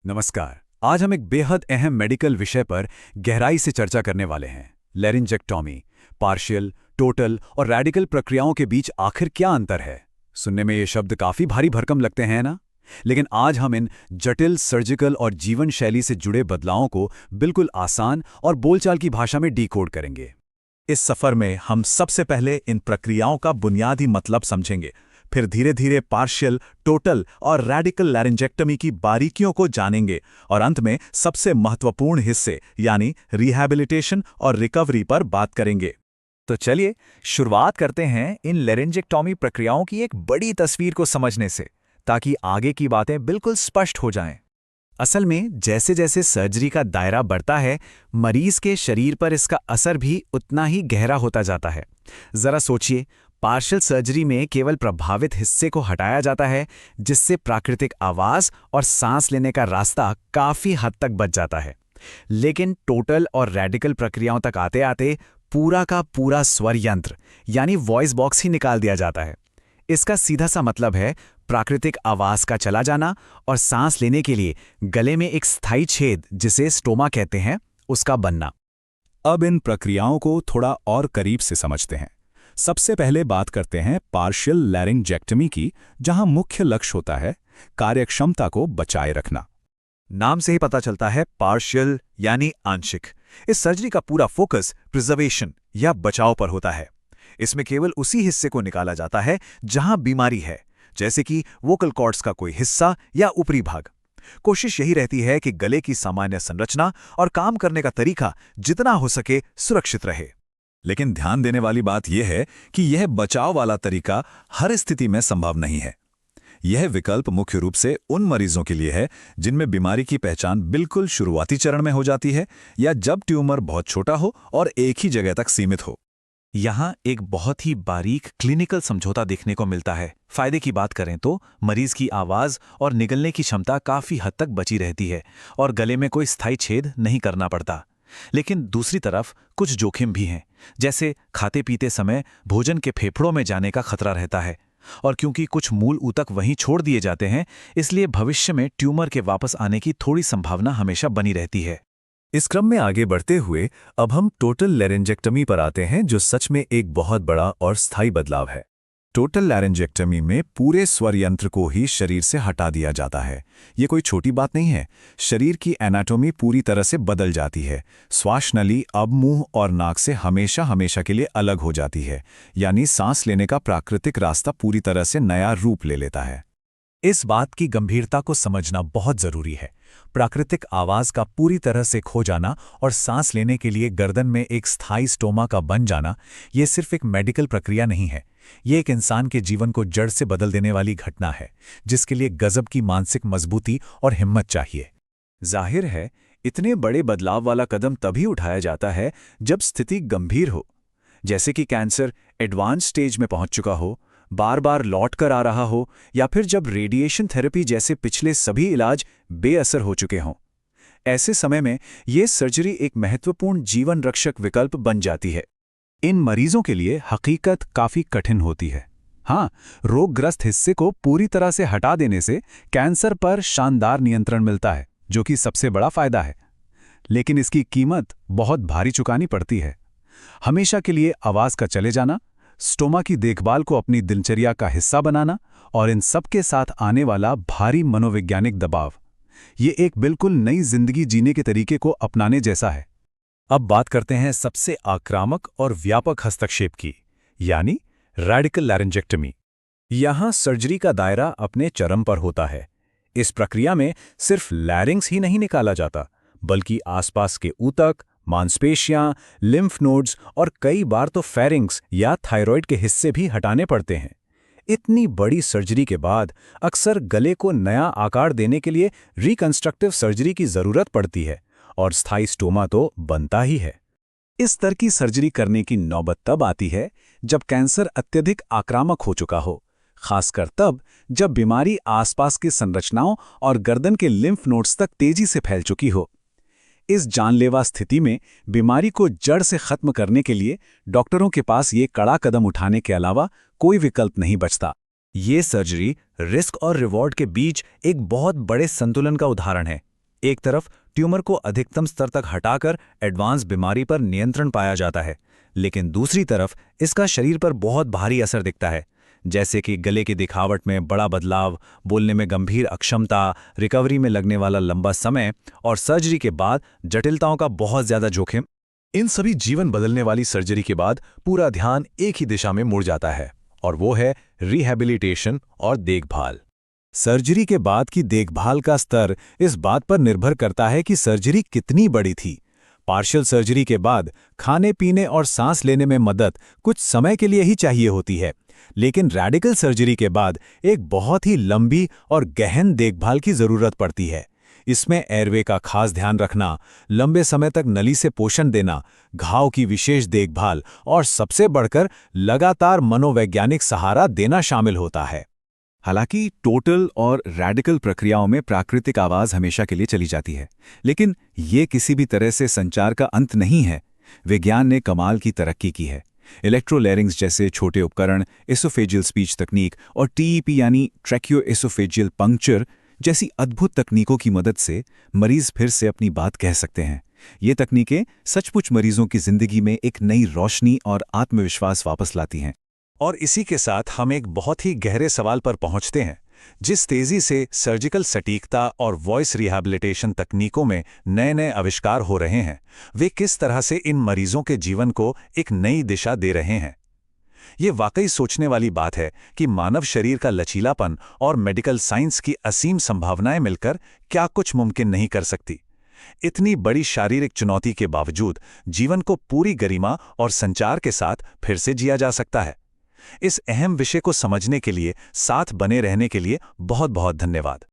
नमस्कार। आज हम एक बेहद अहम मेडिकल विषय पर गहराई से चर्चा करने वाले हैं। लैरिंजेक्टॉमी, पार्शियल, टोटल और रैडिकल प्रक्रियाओं के बीच आखिर क्या अंतर है? सुनने में ये शब्द काफी भारी भरकम लगते हैं ना? लेकिन आज हम इन जटिल सर्जिकल और जीवन शैली से जुड़े बदलावों को बिल्कुल आसान और बोलचाल की भाषा में डिकोड करेंगे। इस सफर में हम सबसे पहले इन प्रक्रियाओं का बुनियादी मतलब समझेंगे, फिर धीरे धीरे पार्शियल, टोटल और रैडिकल लैरिंजेक्टमी की बारीकियों को जानेंगे और अंत में सबसे महत्वपूर्ण हिस्से यानी रिहैबिलिटेशन और रिकवरी पर बात करेंगे। तो चलिए शुरुआत करते हैं इन लैरिंजेक्टॉमी प्रक्रियाओं की एक बड़ी तस्वीर को समझने से, ताकि आगे की बातें बिल्कुल स्पष्ट हो जाएं। असल में जैसे जैसे सर्जरी का दायरा बढ़ता है, मरीज के शरीर पर इसका असर भी उतना ही गहरा होता जाता है। जरा सोचिए, पार्शियल सर्जरी में केवल प्रभावित हिस्से को हटाया जाता है, जिससे प्राकृतिक आवाज और सांस लेने का रास्ता काफी हद तक बच जाता है। लेकिन टोटल और रैडिकल प्रक्रियाओं तक आते आते पूरा का पूरा स्वर यंत्र यानी वॉइस बॉक्स ही निकाल दिया जाता है। इसका सीधा सा मतलब है प्राकृतिक आवाज का चला जाना और सांस लेने के लिए गले में एक स्थायी छेद, जिसे स्टोमा कहते हैं, उसका बनना। अब इन प्रक्रियाओं को थोड़ा और करीब से समझते हैं। सबसे पहले बात करते हैं पार्शियल लैरिंजेक्टमी की, जहां मुख्य लक्ष्य होता है कार्यक्षमता को बचाए रखना। नाम से ही पता चलता है पार्शियल यानी आंशिक। इस सर्जरी का पूरा फोकस प्रिजर्वेशन या बचाव पर होता है। इसमें केवल उसी हिस्से को निकाला जाता है जहां बीमारी है, जैसे कि वोकल कॉर्ड्स का कोई हिस्सा या ऊपरी भाग। कोशिश यही रहती है कि गले की सामान्य संरचना और काम करने का तरीका जितना हो सके सुरक्षित रहे। लेकिन ध्यान देने वाली बात यह है कि यह बचाव वाला तरीका हर स्थिति में संभव नहीं है। यह विकल्प मुख्य रूप से उन मरीजों के लिए है जिनमें बीमारी की पहचान बिल्कुल शुरुआती चरण में हो जाती है या जब ट्यूमर बहुत छोटा हो और एक ही जगह तक सीमित हो। यहाँ एक बहुत ही बारीक क्लिनिकल समझौता देखने को मिलता है। फायदे की बात करें तो मरीज की आवाज और निगलने की क्षमता काफी हद तक बची रहती है और गले में कोई स्थायी छेद नहीं करना पड़ता। लेकिन दूसरी तरफ कुछ जोखिम भी हैं, जैसे खाते पीते समय भोजन के फेफड़ों में जाने का खतरा रहता है। और क्योंकि कुछ मूल ऊतक वहीं छोड़ दिए जाते हैं, इसलिए भविष्य में ट्यूमर के वापस आने की थोड़ी संभावना हमेशा बनी रहती है। इस क्रम में आगे बढ़ते हुए अब हम टोटल लैरिंजेक्टमी पर आते हैं, जो सच में एक बहुत बड़ा और स्थायी बदलाव है। टोटल लैरिंजेक्टमी में पूरे स्वर यंत्र को ही शरीर से हटा दिया जाता है। ये कोई छोटी बात नहीं है। शरीर की एनाटॉमी पूरी तरह से बदल जाती है। श्वास नली अब मुंह और नाक से हमेशा हमेशा के लिए अलग हो जाती है, यानी सांस लेने का प्राकृतिक रास्ता पूरी तरह से नया रूप ले लेता है। इस बात की गंभीरता को समझना बहुत जरूरी है। प्राकृतिक आवाज का पूरी तरह से खो जाना और सांस लेने के लिए गर्दन में एक स्थायी स्टोमा का बन जाना, ये सिर्फ एक मेडिकल प्रक्रिया नहीं है। ये एक इंसान के जीवन को जड़ से बदल देने वाली घटना है, जिसके लिए गजब की मानसिक मजबूती और हिम्मत चाहिए। जाहिर है, इतने बड़े बदलाव वाला कदम तभी उठाया जाता है जब स्थिति गंभीर हो, जैसे कि कैंसर एडवांस स्टेज में पहुंच चुका हो, बार बार लौट कर आ रहा हो, या फिर जब रेडिएशन थेरेपी जैसे पिछले सभी इलाज बेअसर हो चुके हों। ऐसे समय में ये सर्जरी एक महत्वपूर्ण जीवन रक्षक विकल्प बन जाती है। इन मरीजों के लिए हकीकत काफी कठिन होती है। हाँ, रोगग्रस्त हिस्से को पूरी तरह से हटा देने से कैंसर पर शानदार नियंत्रण मिलता है, जो कि सबसे बड़ा फायदा है। लेकिन इसकी कीमत बहुत भारी चुकानी पड़ती है। हमेशा के लिए आवाज का चले जाना, स्टोमा की देखभाल को अपनी दिनचर्या का हिस्सा बनाना और इन सब के साथ आने वाला भारी मनोवैज्ञानिक दबाव, ये एक बिल्कुल नई जिंदगी जीने के तरीके को अपनाने जैसा है। अब बात करते हैं सबसे आक्रामक और व्यापक हस्तक्षेप की, यानी रैडिकल लैरिंजेक्टमी। यहां सर्जरी का दायरा अपने चरम पर होता है। इस प्रक्रिया में सिर्फ लैरिंग्स ही नहीं निकाला जाता, बल्कि आसपास के ऊतक, मांसपेशियां, लिम्फ नोड्स और कई बार तो फेरिंग्स या थायराइड के हिस्से भी हटाने पड़ते हैं। इतनी बड़ी सर्जरी के बाद अक्सर गले को नया आकार देने के लिए रिकंस्ट्रक्टिव सर्जरी की जरूरत पड़ती है, और स्थायी स्टोमा तो बनता ही है। इस तरह की सर्जरी करने की नौबत तब आती है जब कैंसर अत्यधिक आक्रामक हो चुका हो, खासकर तब जब बीमारी आसपास की संरचनाओं और गर्दन के लिम्फ नोड्स तक तेजी से फैल चुकी हो। इस जानलेवा स्थिति में बीमारी को जड़ से खत्म करने के लिए डॉक्टरों के पास ये कड़ा कदम उठाने के अलावा कोई विकल्प नहीं बचता। ये सर्जरी रिस्क और रिवॉर्ड के बीच एक बहुत बड़े संतुलन का उदाहरण है। एक तरफ ट्यूमर को अधिकतम स्तर तक हटाकर एडवांस बीमारी पर नियंत्रण पाया जाता है, लेकिन दूसरी तरफ इसका शरीर पर बहुत भारी असर दिखता है, जैसे कि गले की दिखावट में बड़ा बदलाव, बोलने में गंभीर अक्षमता, रिकवरी में लगने वाला लंबा समय और सर्जरी के बाद जटिलताओं का बहुत ज्यादा जोखिम। इन सभी जीवन बदलने वाली सर्जरी के बाद पूरा ध्यान एक ही दिशा में मुड़ जाता है, और वो है रिहैबिलिटेशन और देखभाल। सर्जरी के बाद की देखभाल का स्तर इस बात पर निर्भर करता है कि सर्जरी कितनी बड़ी थी। पार्शियल सर्जरी के बाद खाने पीने और सांस लेने में मदद कुछ समय के लिए ही चाहिए होती है, लेकिन रेडिकल सर्जरी के बाद एक बहुत ही लंबी और गहन देखभाल की जरूरत पड़ती है। इसमें एयरवे का खास ध्यान रखना, लंबे समय तक नली से पोषण देना, घाव की विशेष देखभाल और सबसे बढ़कर लगातार मनोवैज्ञानिक सहारा देना शामिल होता है। हालांकि टोटल और रैडिकल प्रक्रियाओं में प्राकृतिक आवाज हमेशा के लिए चली जाती है, लेकिन ये किसी भी तरह से संचार का अंत नहीं है। विज्ञान ने कमाल की तरक्की की है। इलेक्ट्रोलैरिंग्स जैसे छोटे उपकरण, एसोफेजियल स्पीच तकनीक और टीईपी यानी ट्रैकियो एसोफेजियल पंक्चर जैसी अद्भुत तकनीकों की मदद से मरीज फिर से अपनी बात कह सकते हैं। ये तकनीकें सचमुच मरीजों की जिंदगी में एक नई रोशनी और आत्मविश्वास वापस लाती हैं। और इसी के साथ हम एक बहुत ही गहरे सवाल पर पहुंचते हैं। जिस तेजी से सर्जिकल सटीकता और वॉइस रिहैबिलिटेशन तकनीकों में नए नए आविष्कार हो रहे हैं, वे किस तरह से इन मरीजों के जीवन को एक नई दिशा दे रहे हैं। ये वाकई सोचने वाली बात है कि मानव शरीर का लचीलापन और मेडिकल साइंस की असीम संभावनाएं मिलकर क्या कुछ मुमकिन नहीं कर सकती। इतनी बड़ी शारीरिक चुनौती के बावजूद जीवन को पूरी गरिमा और संचार के साथ फिर से जिया जा सकता है। इस अहम विषय को समझने के लिए, साथ बने रहने के लिए बहुत बहुत धन्यवाद।